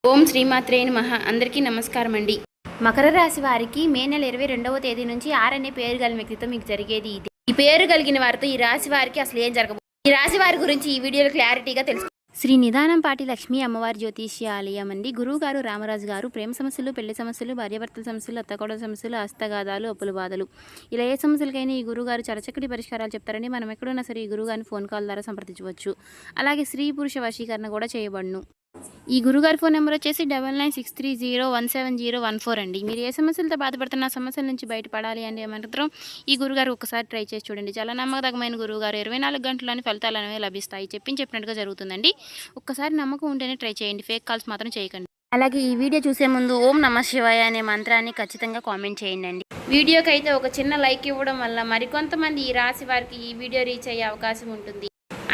ఓం శ్రీమాత్రే నమః. అందరికీ నమస్కారం అండి. మకర రాశి వారికి మే నెల 22వ తేదీ నుంచి అనే పేరు కలిగిన వ్యక్తితో మీకు జరిగేది ఇది. ఈ పేరు కలిగిన వారితో ఈ రాశి వారికి అసలు ఏం జరగబోతుంది, ఈ రాశి వారి గురించి ఈ వీడియోలో క్లారిటీగా తెలుసు. శ్రీ నిదానంపాటి లక్ష్మీ అమ్మవారి జ్యోతిష్య ఆలయం అండి. గురువు గారు రామరాజు గారు ప్రేమ సమస్యలు, పెళ్లి సమస్యలు, భార్యాభర్తల సమస్యలు, అత్తకోడల సమస్యలు, హస్తగాదాలు, అప్పుల బాధలు, ఇలా ఏ సమస్యలకైనా ఈ గురుగారు చరచక్కటి పరిష్కారాలు చెప్తారండి. మనం ఎక్కడున్నా సరే ఈ గురుగారిని ఫోన్ కాల్ ద్వారా సంప్రదించవచ్చు. అలాగే స్త్రీ పురుష వశీకరణ కూడా చేయబడును. ఈ గురుగారి ఫోన్ నెంబర్ వచ్చేసి 9963017014 అండి. మీరు ఏ సమస్యలతో బాధపడుతున్న సమస్యల నుంచి బయటపడాలి అంటే మాత్రం ఈ గురుగారు ఒకసారి ట్రై చేసి చూడండి. చాలా నమ్మకమైన గురువుగారు. 24 గంటల్లోని ఫలితాలు అనేవి లభిస్తాయి. చెప్పినట్టుగా జరుగుతుందండి. ఒక్కసారి నమ్మకం ఉంటేనే ట్రై చేయండి. ఫేక్ కాల్స్ మాత్రం చేయకండి. అలాగే ఈ వీడియో చూసే ముందు ఓం నమః శివాయ అనే మంత్రాన్ని ఖచ్చితంగా కామెంట్ చేయండి. వీడియోకి అయితే ఒక చిన్న లైక్ ఇవ్వడం వల్ల మరికొంతమంది ఈ రాశి వారికి ఈ వీడియో రీచ్ అయ్యే అవకాశం ఉంటుంది.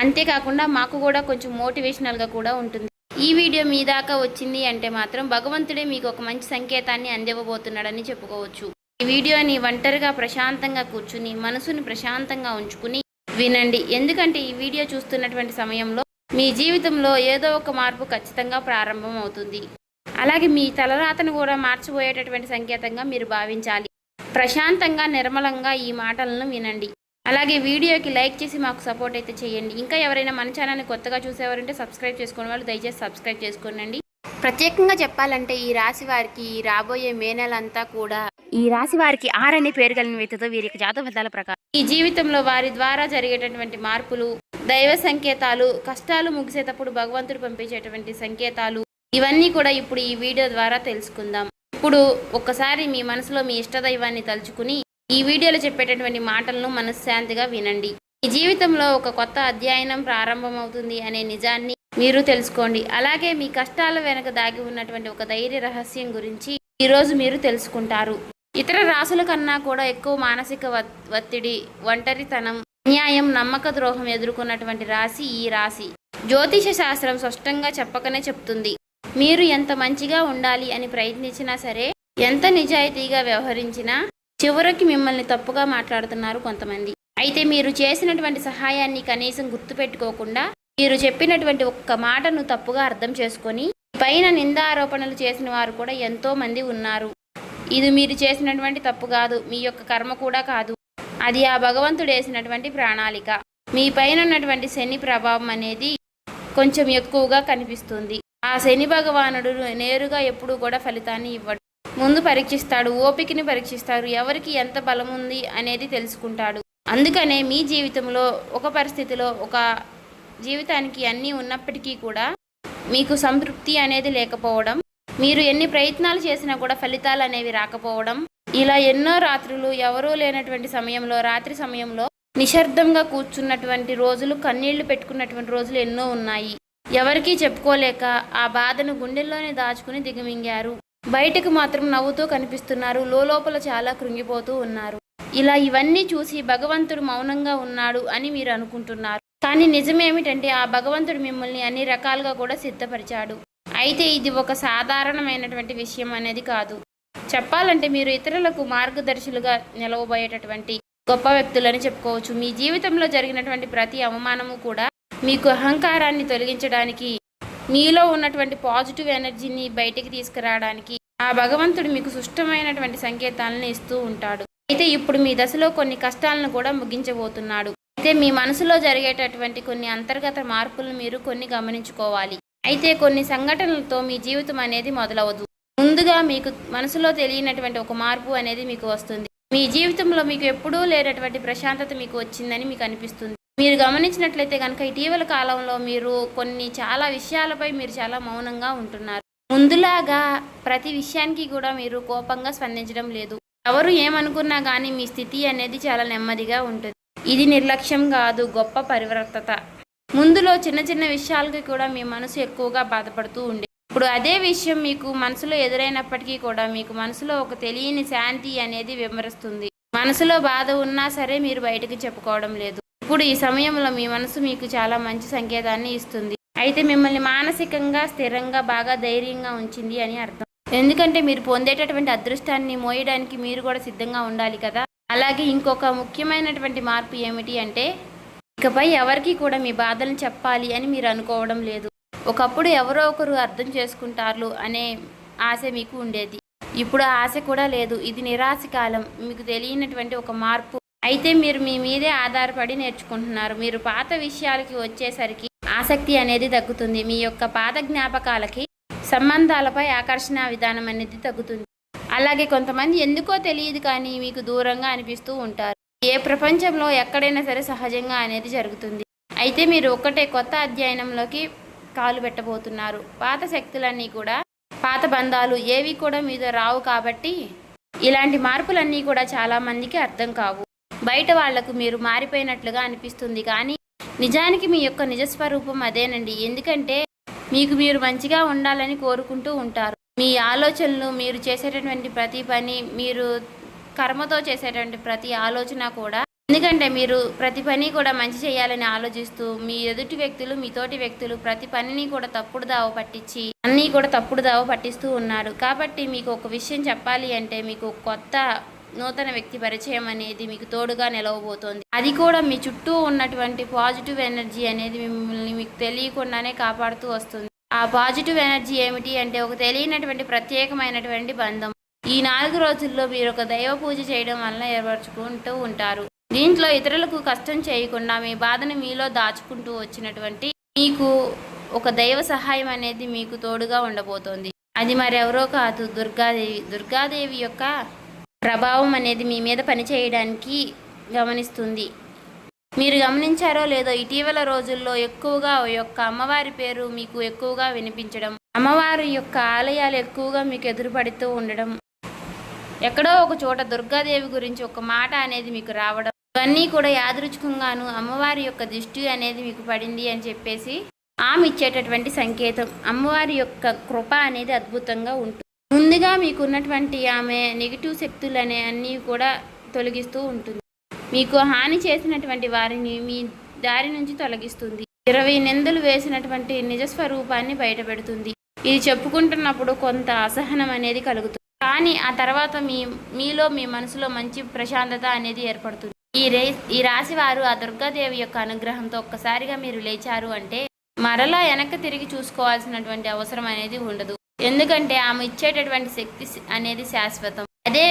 అంతేకాకుండా మాకు కూడా కొంచెం మోటివేషనల్గా కూడా ఉంటుంది. ఈ వీడియో మీ దాకా వచ్చింది అంటే మాత్రం భగవంతుడే మీకు ఒక మంచి సంకేతాన్ని అందివ్వబోతున్నాడని చెప్పుకోవచ్చు. ఈ వీడియోని ఒంటరిగా ప్రశాంతంగా కూర్చుని మనసుని ప్రశాంతంగా ఉంచుకుని వినండి. ఎందుకంటే ఈ వీడియో చూస్తున్నటువంటి సమయంలో మీ జీవితంలో ఏదో ఒక మార్పు ఖచ్చితంగా ప్రారంభం అవుతుంది. అలాగే మీ తలరాతను కూడా మార్చిపోయేటటువంటి సంకేతంగా మీరు భావించాలి. ప్రశాంతంగా నిర్మలంగా ఈ మాటలను వినండి. అలాగే వీడియోకి లైక్ చేసి మాకు సపోర్ట్ అయితే చేయండి. ఇంకా ఎవరైనా మన ఛానల్ని కొత్తగా చూసేవారంటే సబ్స్క్రైబ్ చేసుకునే వాళ్ళు దయచేసి సబ్స్క్రైబ్ చేసుకోండి. ప్రత్యేకంగా చెప్పాలంటే ఈ రాశి వారికి రాబోయే మే నెలంతా కూడా ఈ రాశి వారికి అనే పేరు కలిగిన వ్యక్తితో వీరి జాతక ఫలితాల ప్రకారం ఈ జీవితంలో వారి ద్వారా జరిగేటటువంటి మార్పులు, దైవ సంకేతాలు, కష్టాలు ముగిసేటప్పుడు భగవంతుడు పంపించేటువంటి సంకేతాలు, ఇవన్నీ కూడా ఇప్పుడు ఈ వీడియో ద్వారా తెలుసుకుందాం. ఇప్పుడు ఒక్కసారి మీ మనసులో మీ ఇష్టదైవాన్ని తలుచుకుని ఈ వీడియోలో చెప్పేటటువంటి మాటలను మనశ్శాంతిగా వినండి. ఈ జీవితంలో ఒక కొత్త అధ్యయనం ప్రారంభమవుతుంది అనే నిజాన్ని మీరు తెలుసుకోండి. అలాగే మీ కష్టాల వెనక దాగి ఉన్నటువంటి ఒక ధైర్య రహస్యం గురించి ఈరోజు మీరు తెలుసుకుంటారు. ఇతర రాశుల కన్నా కూడా ఎక్కువ మానసిక ఒత్తిడి, ఒంటరితనం, అన్యాయం, నమ్మక ద్రోహం ఎదుర్కొన్నటువంటి రాశి ఈ రాశి. జ్యోతిష శాస్త్రం స్పష్టంగా చెప్పకనే చెప్తుంది. మీరు ఎంత మంచిగా ఉండాలి అని ప్రయత్నించినా సరే, ఎంత నిజాయితీగా వ్యవహరించినా చివరికి మిమ్మల్ని తప్పుగా మాట్లాడుతున్నారు కొంతమంది. అయితే మీరు చేసినటువంటి సహాయాన్ని కనీసం గుర్తుపెట్టుకోకుండా మీరు చెప్పినటువంటి ఒక్క మాటను తప్పుగా అర్థం చేసుకొని పైన నిందారోపణలు చేసిన వారు కూడా ఎంతో మంది ఉన్నారు. ఇది మీరు చేసినటువంటి తప్పు కాదు, మీ యొక్క కర్మ కూడా కాదు. అది ఆ భగవంతుడు వేసినటువంటి ప్రణాళిక. మీ పైన ఉన్నటువంటి శని ప్రభావం అనేది కొంచెం ఎక్కువగా కనిపిస్తుంది. ఆ శని భగవానుడు నేరుగా ఎప్పుడూ కూడా ఫలితాన్ని ఇవ్వడు. ముందు పరీక్షిస్తాడు, ఓపికని పరీక్షిస్తాడు, ఎవరికి ఎంత బలం ఉంది అనేది తెలుసుకుంటాడు. అందుకనే మీ జీవితంలో ఒక పరిస్థితిలో ఒక జీవితానికి అన్నీ ఉన్నప్పటికీ కూడా మీకు సంతృప్తి అనేది లేకపోవడం, మీరు ఎన్ని ప్రయత్నాలు చేసినా కూడా ఫలితాలు అనేవి రాకపోవడం, ఇలా ఎన్నో రాత్రులు ఎవరూ లేనటువంటి సమయంలో, రాత్రి సమయంలో నిశ్శబ్దంగా కూర్చున్నటువంటి రోజులు, కన్నీళ్లు పెట్టుకున్నటువంటి రోజులు ఎన్నో ఉన్నాయి. ఎవరికీ చెప్పుకోలేక ఆ బాధను గుండెల్లోనే దాచుకుని దిగమింగారు. బయటకు మాత్రం నవ్వుతూ కనిపిస్తున్నారు, లోపల చాలా కృంగిపోతూ ఉన్నారు. ఇలా ఇవన్నీ చూసి భగవంతుడు మౌనంగా ఉన్నాడు అని మీరు అనుకుంటున్నారు. కానీ నిజమేమిటంటే ఆ భగవంతుడు మిమ్మల్ని అన్ని రకాలుగా కూడా సిద్ధపరిచాడు. అయితే ఇది ఒక సాధారణమైనటువంటి విషయం అనేది కాదు. చెప్పాలంటే మీరు ఇతరులకు మార్గదర్శులుగా నిలవబోయేటటువంటి గొప్ప వ్యక్తులని చెప్పుకోవచ్చు. మీ జీవితంలో జరిగినటువంటి ప్రతి అవమానము కూడా మీకు అహంకారాన్ని తొలగించడానికి, మీలో ఉన్నటువంటి పాజిటివ్ ఎనర్జీని బయటికి తీసుకురావడానికి ఆ భగవంతుడు మీకు సుష్టమైనటువంటి సంకేతాలను ఇస్తూ ఉంటాడు. అయితే ఇప్పుడు మీ దశలో కొన్ని కష్టాలను కూడా ముగించబోతున్నాడు. అయితే మీ మనసులో జరిగేటటువంటి కొన్ని అంతర్గత మార్పులను మీరు కొన్ని గమనించుకోవాలి. అయితే కొన్ని సంఘటనలతో మీ జీవితం అనేది మొదలవదు. ముందుగా మీకు మనసులో తెలియనటువంటి ఒక మార్పు అనేది మీకు వస్తుంది. మీ జీవితంలో మీకు ఎప్పుడూ లేనటువంటి ప్రశాంతత మీకు వచ్చిందని మీకు అనిపిస్తుంది. మీరు గమనించినట్లయితే కనుక ఇటీవల కాలంలో మీరు చాలా విషయాలపై మీరు చాలా మౌనంగా ఉంటున్నారు. ముందులాగా ప్రతి విషయానికి కూడా మీరు కోపంగా స్పందించడం లేదు. ఎవరు ఏమనుకున్నా కానీ మీ స్థితి అనేది చాలా నెమ్మదిగా ఉంటుంది. ఇది నిర్లక్ష్యం కాదు, గొప్ప పరివర్తత. ముందులో చిన్న చిన్న విషయాలకి కూడా మీ మనసు ఎక్కువగా బాధపడుతూ ఉండే, ఇప్పుడు అదే విషయం మీకు మనసులో ఎదురైనప్పటికీ కూడా మీకు మనసులో ఒక తెలియని శాంతి అనేది విమరిస్తుంది. మనసులో బాధ ఉన్నా సరే మీరు బయటకు చెప్పుకోవడం లేదు. ఇప్పుడు ఈ సమయంలో మీ మనసు మీకు చాలా మంచి సంకేతాన్ని ఇస్తుంది. అయితే మిమ్మల్ని మానసికంగా స్థిరంగా బాగా ధైర్యంగా ఉంచింది అని అర్థం. ఎందుకంటే మీరు పొందేటటువంటి అదృష్టాన్ని మోయడానికి మీరు కూడా సిద్ధంగా ఉండాలి కదా. అలాగే ఇంకొక ముఖ్యమైనటువంటి మార్పు ఏమిటి అంటే ఇకపై ఎవరికి కూడా మీ బాధలను చెప్పాలి అని మీరు అనుకోవడం లేదు. ఒకప్పుడు ఎవరో ఒకరు అర్థం చేసుకుంటారు అనే ఆశ మీకు ఉండేది. ఇప్పుడు ఆ ఆశ కూడా లేదు. ఇది నిరాశ కాలం. మీకు తెలియనటువంటి ఒక మార్పు. అయితే మీరు మీ మీదే ఆధారపడి నేర్చుకుంటున్నారు. మీరు పాత విషయాలకి వచ్చేసరికి ఆసక్తి అనేది తగ్గుతుంది. మీ యొక్క పాత జ్ఞాపకాలకి, సంబంధాలపై ఆకర్షణ విధానం అనేది తగ్గుతుంది. అలాగే కొంతమంది ఎందుకో తెలియదు కానీ మీకు దూరంగా అనిపిస్తూ ఉంటారు. ఏ ప్రపంచంలో ఎక్కడైనా సరే సహజంగా అనేది జరుగుతుంది. అయితే మీరు ఒక్కటే కొత్త అధ్యయనంలోకి కాలు పెట్టబోతున్నారు. పాత శక్తులన్నీ కూడా, పాత బంధాలు ఏవి కూడా మీతో రావు. కాబట్టి ఇలాంటి మార్పులన్నీ కూడా చాలామందికి అర్థం కావు. బయట వాళ్లకు మీరు మారిపోయినట్లుగా అనిపిస్తుంది కానీ నిజానికి మీ యొక్క నిజస్వరూపం అదేనండి. ఎందుకంటే మీకు మీరు మంచిగా ఉండాలని కోరుకుంటూ ఉంటారు. మీ ఆలోచనలు, మీరు చేసేటటువంటి ప్రతి పని, మీరు కర్మతో చేసేటువంటి ప్రతి ఆలోచన కూడా, ఎందుకంటే మీరు ప్రతి పని కూడా మంచి చేయాలని ఆలోచిస్తూ మీ ఎదుటి వ్యక్తులు, మీ తోటి వ్యక్తులు ప్రతి పనిని కూడా తప్పుడు దావ పట్టించి అన్నీ కూడా తప్పుడు దావ పట్టిస్తూ ఉన్నారు. కాబట్టి మీకు ఒక విషయం చెప్పాలి అంటే మీకు కొత్త నూతన వ్యక్తి పరిచయం అనేది మీకు తోడుగా నిలవబోతోంది. అది కూడా మీ చుట్టూ ఉన్నటువంటి పాజిటివ్ ఎనర్జీ అనేది మిమ్మల్ని మీకు తెలియకుండానే కాపాడుతూ వస్తుంది. ఆ పాజిటివ్ ఎనర్జీ ఏమిటి అంటే ఒక తెలియనటువంటి ప్రత్యేకమైనటువంటి బంధం. ఈ 4 రోజుల్లో మీరు ఒక దైవ పూజ చేయడం వల్ల ఏర్పరచుకుంటూ ఉంటారు. దీంట్లో ఇతరులకు కష్టం చేయకుండా మీ బాధను మీలో దాచుకుంటూ వచ్చినటువంటి మీకు ఒక దైవ సహాయం అనేది మీకు తోడుగా ఉండబోతోంది. అది మరెవరో కాదు, దుర్గాదేవి. దుర్గాదేవి యొక్క ప్రభావం అనేది మీ మీద పనిచేయడానికి గమనిస్తుంది. మీరు గమనించారో లేదో ఇటీవల రోజుల్లో ఎక్కువగా యొక్క అమ్మవారి పేరు మీకు ఎక్కువగా వినిపించడం, అమ్మవారి యొక్క ఆలయాలు ఎక్కువగా మీకు ఎదురుపడుతూ ఉండడం, ఎక్కడో ఒక చోట దుర్గాదేవి గురించి ఒక మాట అనేది మీకు రావడం, ఇవన్నీ కూడా యాదృచ్ఛికంగాను అమ్మవారి యొక్క దృష్టి అనేది మీకు పడింది అని చెప్పేసి ఆమె ఇచ్చేటటువంటి సంకేతం. అమ్మవారి యొక్క కృప అనేది అద్భుతంగా ఉంటుంది. ముందుగా మీకున్నటువంటి ఆమె నెగిటివ్ శక్తులు అనే అన్నీ కూడా తొలగిస్తూ ఉంటుంది. మీకు హాని చేసినటువంటి వారిని మీ దారి నుంచి తొలగిస్తుంది. 20 నిందలు వేసినటువంటి నిజస్వరూపాన్ని బయటపెడుతుంది. ఇది చెప్పుకుంటున్నప్పుడు కొంత అసహనం అనేది కలుగుతుంది. కానీ ఆ తర్వాత మీలో మీ మనసులో మంచి ప్రశాంతత అనేది ఏర్పడుతుంది. ఈ రాశి వారు ఆ దుర్గాదేవి యొక్క అనుగ్రహంతో ఒక్కసారిగా మీరు లేచారు అంటే మరలా వెనక్కి తిరిగి చూసుకోవాల్సినటువంటి అవసరం అనేది ఉండదు. ఎందుకంటే ఆమె ఇచ్చేటటువంటి శక్తి అనేది శాశ్వతం. అదే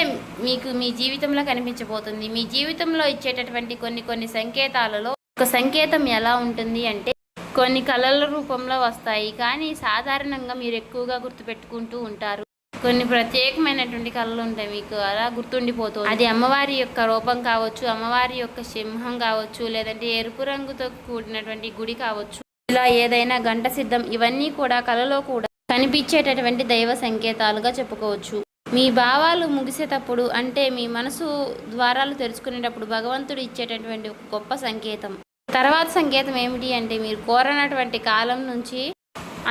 మీకు మీ జీవితంలో కనిపించబోతుంది. మీ జీవితంలో ఇచ్చేటటువంటి కొన్ని సంకేతాలలో ఒక సంకేతం ఎలా ఉంటుంది అంటే కొన్ని కళల రూపంలో వస్తాయి. కానీ సాధారణంగా మీరు ఎక్కువగా గుర్తుపెట్టుకుంటూ ఉంటారు. కొన్ని ప్రత్యేకమైనటువంటి కళలు ఉంటాయి, మీకు అలా గుర్తుండిపోతుంది. అది అమ్మవారి యొక్క రూపం కావచ్చు, అమ్మవారి యొక్క సింహం కావచ్చు, లేదంటే ఎరుపు రంగుతో కూడినటువంటి గుడి కావచ్చు, ఇలా ఏదైనా గంట సిద్ధం, ఇవన్నీ కూడా కళలో కూడా కనిపించేటటువంటి దైవ సంకేతాలుగా చెప్పుకోవచ్చు. మీ భావాలు ముగిసేటప్పుడు అంటే మీ మనసు ద్వారాలు తెరుచుకునేటప్పుడు భగవంతుడు ఇచ్చేటటువంటి ఒక గొప్ప సంకేతం. తర్వాత సంకేతం ఏమిటి అంటే మీరు కోరనటువంటి కాలం నుంచి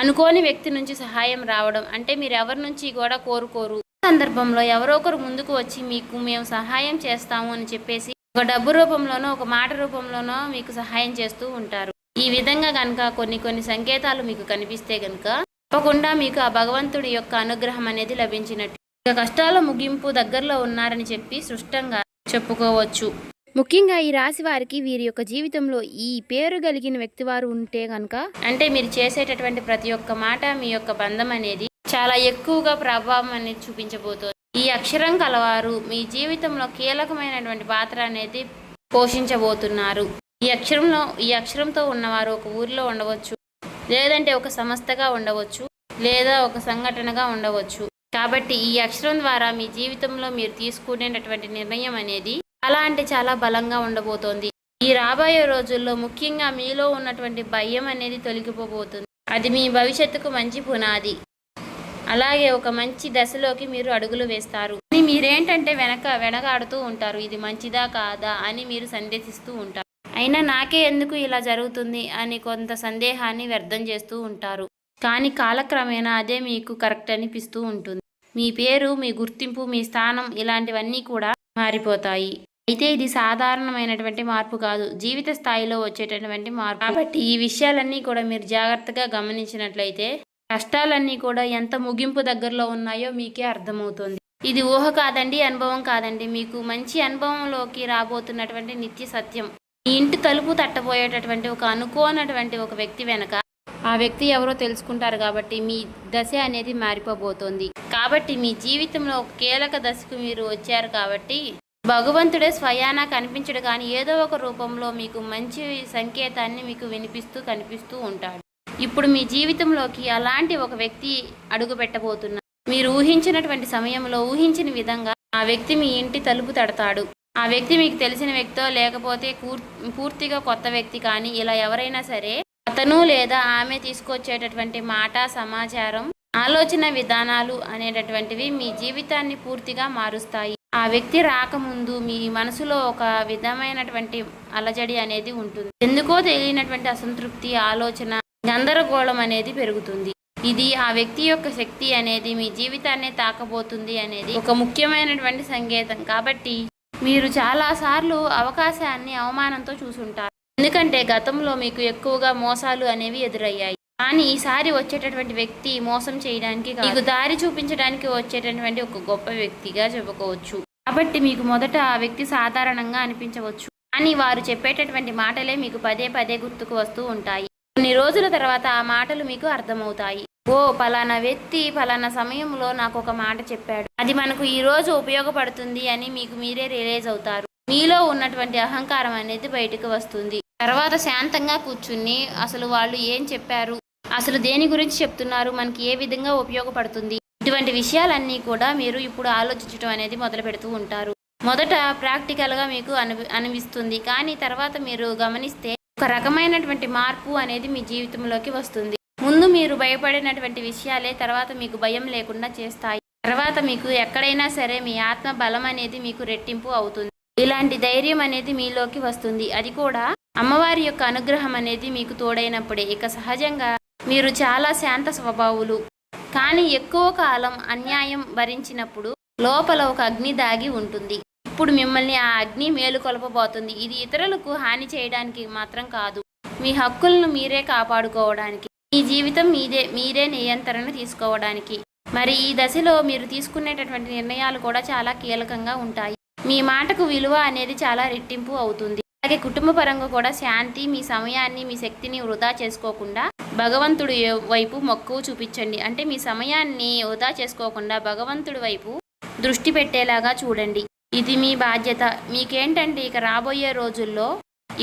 అనుకోని వ్యక్తి నుంచి సహాయం రావడం. అంటే మీరు ఎవరి నుంచి కూడా కోరుకోరు, సందర్భంలో ఎవరో ఒకరు ముందుకు వచ్చి మీకు మేము సహాయం చేస్తాము అని చెప్పేసి ఒక డబ్బు రూపంలోనో ఒక మాట రూపంలోనో మీకు సహాయం చేస్తూ ఉంటారు. ఈ విధంగా కనుక కొన్ని సంకేతాలు మీకు కనిపిస్తే కనుక తప్పకుండా మీకు ఆ భగవంతుడి యొక్క అనుగ్రహం అనేది లభించినట్టు. ఇక కష్టాల ముగింపు దగ్గరలో ఉన్నారని చెప్పి స్పష్టంగా చెప్పుకోవచ్చు. ముఖ్యంగా ఈ రాశి వారికి వీరి యొక్క జీవితంలో ఈ పేరు కలిగిన వ్యక్తి వారు ఉంటే కనుక అంటే మీరు చేసేటటువంటి ప్రతి ఒక్క మాట మీ యొక్క బంధం అనేది చాలా ఎక్కువగా ప్రభావం అనేది చూపించబోతోంది. ఈ అక్షరం కలవారు మీ జీవితంలో కీలకమైనటువంటి పాత్ర అనేది పోషించబోతున్నారు. ఈ అక్షరంతో ఉన్నవారు ఒక ఊరిలో ఉండవచ్చు, లేదంటే ఒక సంస్థగా ఉండవచ్చు, లేదా ఒక సంఘటనగా ఉండవచ్చు. కాబట్టి ఈ అక్షరం ద్వారా మీ జీవితంలో మీరు తీసుకునేటటువంటి నిర్ణయం అనేది చాలా అంటే చాలా బలంగా ఉండబోతోంది. ఈ రాబోయే రోజుల్లో ముఖ్యంగా మీలో ఉన్నటువంటి భయం అనేది తొలగిపోబోతుంది. అది మీ భవిష్యత్తుకు మంచి పునాది. అలాగే ఒక మంచి దశలోకి మీరు అడుగులు వేస్తారు. మీరేంటంటే వెనకాడుతూ ఉంటారు, ఇది మంచిదా కాదా అని మీరు సందేహిస్తూ ఉంటారు. అయినా నాకే ఎందుకు ఇలా జరుగుతుంది అని కొంత సందేహాన్ని వ్యర్థం చేస్తూ ఉంటారు. కానీ కాలక్రమేణా అదే మీకు కరెక్ట్ అనిపిస్తూ ఉంటుంది. మీ పేరు, మీ గుర్తింపు, మీ స్థానం ఇలాంటివన్నీ కూడా మారిపోతాయి. అయితే ఇది సాధారణమైనటువంటి మార్పు కాదు, జీవిత స్థాయిలో వచ్చేటటువంటి మార్పు. కాబట్టి ఈ విషయాలన్నీ కూడా మీరు జాగ్రత్తగా గమనించినట్లయితే కష్టాలన్నీ కూడా ఎంత ముగింపు దగ్గరలో ఉన్నాయో మీకే అర్థమవుతుంది. ఇది ఊహ కాదండి, అనుభవం కాదండి, మీకు మంచి అనుభవంలోకి రాబోతున్నటువంటి నిత్య సత్యం. మీ ఇంటి తలుపు తట్టబోయేటటువంటి ఒక అనుకోనటువంటి ఒక వ్యక్తి వెనక ఆ వ్యక్తి ఎవరో తెలుసుకుంటారు కాబట్టి మీ దశ అనేది మారిపోబోతోంది. కాబట్టి మీ జీవితంలో ఒక కీలక దశకు మీరు వచ్చారు కాబట్టి భగవంతుడే స్వయానా కనిపించడు కానీ ఏదో ఒక రూపంలో మీకు మంచి సంకేతాన్ని మీకు వినిపిస్తూ కనిపిస్తూ ఉంటాడు. ఇప్పుడు మీ జీవితంలోకి అలాంటి ఒక వ్యక్తి అడుగు పెట్టబోతున్నారు. మీరు ఊహించినటువంటి సమయంలో ఊహించిన విధంగా ఆ వ్యక్తి మీ ఇంటి తలుపు తడతాడు. ఆ వ్యక్తి మీకు తెలిసిన వ్యక్తో లేకపోతే పూర్తిగా కొత్త వ్యక్తి కానీ ఇలా ఎవరైనా సరే అతను లేదా ఆమె తీసుకొచ్చేటటువంటి మాట, సమాచారం, ఆలోచన విధానాలు అనేటటువంటివి మీ జీవితాన్ని పూర్తిగా మారుస్తాయి. ఆ వ్యక్తి రాకముందు మీ మనసులో ఒక విధమైనటువంటి అలజడి అనేది ఉంటుంది. ఎందుకో తెలియనటువంటి అసంతృప్తి, ఆలోచన, గందరగోళం అనేది పెరుగుతుంది. ఇది ఆ వ్యక్తి యొక్క శక్తి అనేది మీ జీవితాన్ని తాకబోతుంది అనేది ఒక ముఖ్యమైనటువంటి సంకేతం. కాబట్టి మీరు చాలాసార్లు అవకాశాన్ని అవమానంతో చూసుంటారు. ఎందుకంటే గతంలో మీకు ఎక్కువగా మోసాలు అనేవి ఎదురయ్యాయి. కానీ ఈసారి వచ్చేటటువంటి వ్యక్తి మోసం చేయడానికి మీకు దారి చూపించడానికి వచ్చేటటువంటి ఒక గొప్ప వ్యక్తిగా చెప్పుకోవచ్చు. కాబట్టి మీకు మొదట ఆ వ్యక్తి సాధారణంగా అనిపించవచ్చు, కానీ వారు చెప్పేటటువంటి మాటలే మీకు పదే పదే గుర్తుకు వస్తూ ఉంటాయి. కొన్ని రోజుల తర్వాత ఆ మాటలు మీకు అర్థమవుతాయి. ఓ పలానా వ్యక్తి పలానా సమయంలో నాకు ఒక మాట చెప్పాడు, అది మనకు ఈ రోజు ఉపయోగపడుతుంది అని మీకు మీరే రియలైజ్ అవుతారు. మీలో ఉన్నటువంటి అహంకారం అనేది బయటకు వస్తుంది. తర్వాత శాంతంగా కూర్చుని అసలు వాళ్ళు ఏం చెప్పారు, అసలు దేని గురించి చెప్తున్నారు, మనకి ఏ విధంగా ఉపయోగపడుతుంది, ఇటువంటి విషయాలన్నీ కూడా మీరు ఇప్పుడు ఆలోచించడం అనేది మొదలు పెడుతూ ఉంటారు. మొదట ప్రాక్టికల్గా మీకు అనిపిస్తుంది, కానీ తర్వాత మీరు గమనిస్తే ఒక రకమైనటువంటి మార్పు అనేది మీ జీవితంలోకి వస్తుంది. ముందు మీరు భయపడినటువంటి విషయాలే తర్వాత మీకు భయం లేకుండా చేస్తాయి. తర్వాత మీకు ఎక్కడైనా సరే మీ ఆత్మ బలం అనేది మీకు రెట్టింపు అవుతుంది. ఇలాంటి ధైర్యం అనేది మీలోకి వస్తుంది. అది కూడా అమ్మవారి యొక్క అనుగ్రహం అనేది మీకు తోడైనప్పుడే. ఇక సహజంగా మీరు చాలా శాంత స్వభావులు, కానీ ఎక్కువ కాలం అన్యాయం భరించినప్పుడు లోపల ఒక అగ్ని దాగి ఉంటుంది. ఇప్పుడు మిమ్మల్ని ఆ అగ్ని మేలుకొల్పబోతుంది. ఇది ఇతరులకు హాని చేయడానికి మాత్రం కాదు, మీ హక్కులను మీరే కాపాడుకోవడానికి, మీ జీవితం మీరే నియంత్రణ తీసుకోవడానికి. మరి ఈ దశలో మీరు తీసుకునేటటువంటి నిర్ణయాలు కూడా చాలా కీలకంగా ఉంటాయి. మీ మాటకు విలువ అనేది చాలా రెట్టింపు అవుతుంది. అలాగే కుటుంబ పరంగా కూడా శాంతి, మీ సమయాన్ని, మీ శక్తిని వృధా చేసుకోకుండా భగవంతుడి వైపు మక్కువ చూపించండి. అంటే మీ సమయాన్ని వృధా చేసుకోకుండా భగవంతుడి వైపు దృష్టి పెట్టేలాగా చూడండి. ఇది మీ బాధ్యత. మీకేంటంటే ఇక రాబోయే రోజుల్లో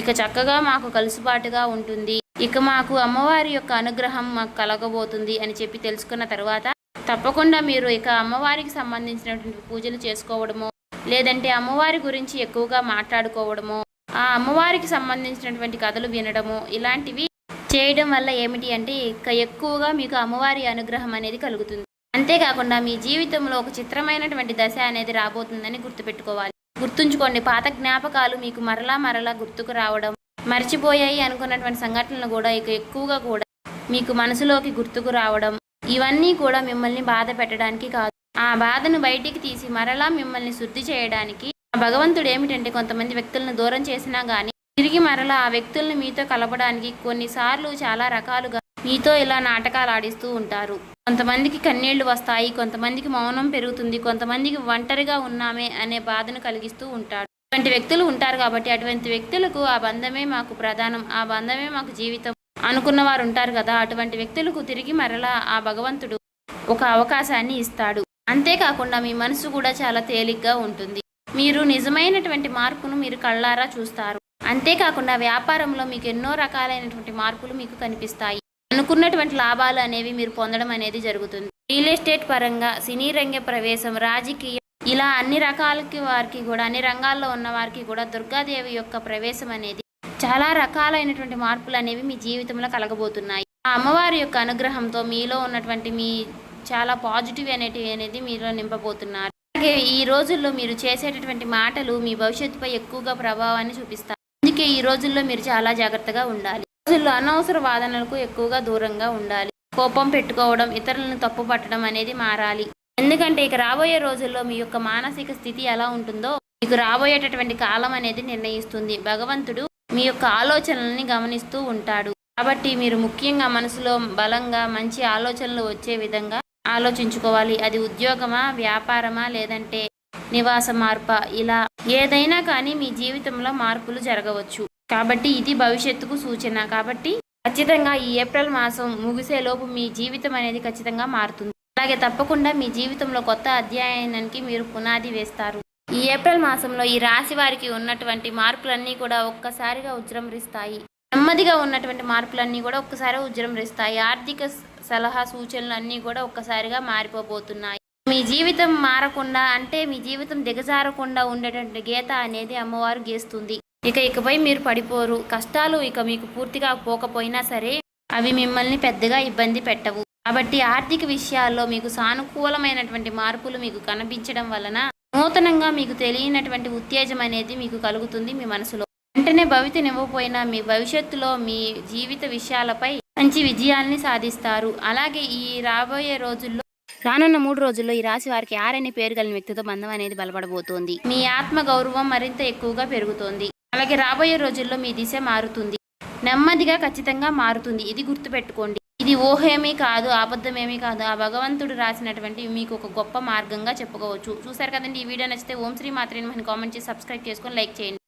ఇక చక్కగా మాకు కలుసుబాటుగా ఉంటుంది, ఇక మాకు అమ్మవారి యొక్క అనుగ్రహం మాకు కలగబోతుంది అని చెప్పి తెలుసుకున్న తర్వాత తప్పకుండా మీరు ఇక అమ్మవారికి సంబంధించినటువంటి పూజలు చేసుకోవడమో, లేదంటే అమ్మవారి గురించి ఎక్కువగా మాట్లాడుకోవడమో, ఆ అమ్మవారికి సంబంధించినటువంటి కథలు వినడము, ఇలాంటివి చేయడం వల్ల ఏమిటి అంటే ఇక ఎక్కువగా మీకు అమ్మవారి అనుగ్రహం అనేది కలుగుతుంది. అంతేకాకుండా మీ జీవితంలో ఒక చిత్రమైనటువంటి దశ అనేది రాబోతుందని గుర్తుపెట్టుకోవాలి. గుర్తుంచుకోండి, పాత జ్ఞాపకాలు మీకు మరలా గుర్తుకు రావడం, మర్చిపోయాయి అనుకున్నటువంటి సంఘటనలు కూడా ఇక ఎక్కువగా కూడా మీకు మనసులోకి గుర్తుకు రావడం, ఇవన్నీ కూడా మిమ్మల్ని బాధ పెట్టడానికి కాదు, ఆ బాధను బయటికి తీసి మరలా మిమ్మల్ని శుద్ధి చేయడానికి. భగవంతుడు ఏమిటంటే కొంతమంది వ్యక్తులను దూరం చేసినా కానీ తిరిగి మరలా ఆ వ్యక్తులను మీతో కలపడానికి కొన్నిసార్లు చాలా రకాలుగా మీతో ఇలా నాటకాలు ఆడిస్తూ ఉంటారు. కొంతమందికి కన్నీళ్లు వస్తాయి, కొంతమందికి మౌనం పెరుగుతుంది, కొంతమందికి ఒంటరిగా ఉన్నామే అనే బాధను కలిగిస్తూ ఉంటాడు. అటువంటి వ్యక్తులు ఉంటారు. కాబట్టి అటువంటి వ్యక్తులకు ఆ బంధమే మాకు ప్రధానం, ఆ బంధమే మాకు జీవితం అనుకున్న వారు ఉంటారు కదా, అటువంటి వ్యక్తులకు తిరిగి మరలా ఆ భగవంతుడు ఒక అవకాశాన్ని ఇస్తాడు. అంతేకాకుండా మీ మనసు కూడా చాలా తేలిగ్గా ఉంటుంది. మీరు నిజమైనటువంటి మార్పును మీరు కళ్ళారా చూస్తారు. అంతేకాకుండా వ్యాపారంలో మీకు ఎన్నో రకాలైనటువంటి మార్పులు మీకు కనిపిస్తాయి. అనుకున్నటువంటి లాభాలు అనేవి మీరు పొందడం అనేది జరుగుతుంది. రియల్ ఎస్టేట్ పరంగా, సినీ రంగ ప్రవేశం, రాజకీయం, ఇలా అన్ని రకాలకి వారికి కూడా, అన్ని రంగాల్లో ఉన్న వారికి కూడా దుర్గాదేవి యొక్క ప్రవేశం అనేది చాలా రకాలైనటువంటి మార్పులు అనేవి మీ జీవితంలో కలగబోతున్నాయి. ఆ అమ్మవారి యొక్క అనుగ్రహంతో మీలో ఉన్నటువంటి మీ చాలా పాజిటివ్ అనేది మీలో నింపబోతున్నారు. అలాగే ఈ రోజుల్లో మీరు చేసేటటువంటి మాటలు మీ భవిష్యత్తుపై ఎక్కువగా ప్రభావాన్ని చూపిస్తాయి. అందుకే ఈ రోజుల్లో మీరు చాలా జాగ్రత్తగా ఉండాలి. రోజుల్లో అనవసర వాదనలకు ఎక్కువగా దూరంగా ఉండాలి. కోపం పెట్టుకోవడం, ఇతరులను తప్పు పట్టడం అనేది మారాలి. ఎందుకంటే ఇక రాబోయే రోజుల్లో మీ యొక్క మానసిక స్థితి ఎలా ఉంటుందో మీకు రాబోయేటటువంటి కాలం అనేది నిర్ణయిస్తుంది. భగవంతుడు మీ యొక్క ఆలోచనల్ని గమనిస్తూ ఉంటాడు. కాబట్టి మీరు ముఖ్యంగా మనసులో బలంగా మంచి ఆలోచనలు వచ్చే విధంగా ఆలోచించుకోవాలి. అది ఉద్యోగమా, వ్యాపారమా, లేదంటే నివాస మార్ప, ఇలా ఏదైనా కానీ మీ జీవితంలో మార్పులు జరగవచ్చు. కాబట్టి ఇది భవిష్యత్తుకు సూచన. కాబట్టి ఖచ్చితంగా ఈ ఏప్రిల్ మాసం ముగిసేలోపు మీ జీవితం అనేది ఖచ్చితంగా మారుతుంది. అలాగే తప్పకుండా మీ జీవితంలో కొత్త అధ్యాయానికి మీరు పునాది వేస్తారు. ఈ ఏప్రిల్ మాసంలో ఈ రాశి వారికి ఉన్నటువంటి మార్పులన్నీ కూడా ఒక్కసారిగా ఉజృంభిస్తాయి. నెమ్మదిగా ఉన్నటువంటి మార్పులన్నీ కూడా ఒక్కసారి ఉజృంభిస్తాయి. ఆర్థిక సలహా సూచనలు అన్నీ కూడా ఒక్కసారిగా మారిపోబోతున్నాయి. మీ జీవితం మారకుండా అంటే మీ జీవితం దిగజారకుండా ఉండేటువంటి గీత అనేది అమ్మవారు గీస్తుంది. ఇకపై మీరు పడిపోరు. కష్టాలు ఇక మీకు పూర్తిగా పోకపోయినా సరే అవి మిమ్మల్ని పెద్దగా ఇబ్బంది పెట్టవు. కాబట్టి ఆర్థిక విషయాల్లో మీకు సానుకూలమైనటువంటి మార్పులు మీకు కనిపించడం వలన నూతనంగా మీకు తెలియనటువంటి ఉత్తేజం అనేది మీకు కలుగుతుంది మీ మనసులో. వెంటనే భవితనివ్వకపోయినా మీ భవిష్యత్తులో మీ జీవిత విషయాలపై మంచి విజయాల్ని సాధిస్తారు. అలాగే ఈ రానున్న 3 రోజుల్లో ఈ రాశి వారికి అనే పేరు కలిగిన వ్యక్తితో బంధం అనేది బలపడబోతోంది. మీ ఆత్మ గౌరవం మరింత ఎక్కువగా పెరుగుతోంది. అలాగే రాబోయే రోజుల్లో మీ దిశ మారుతుంది. నెమ్మదిగా ఖచ్చితంగా మారుతుంది. ఇది గుర్తుపెట్టుకోండి. ఇది ఊహేమీ కాదు, అబద్ధమేమీ కాదు. ఆ భగవంతుడు రాసినటువంటి మీకు ఒక గొప్ప మార్గంగా చెప్పుకోవచ్చు. చూసారు కదండి. ఈ వీడియో నచ్చితే ఓం శ్రీ మాత్రే నమః కామెంట్ చేసి సబ్స్క్రైబ్ చేసుకొని లైక్ చేయండి.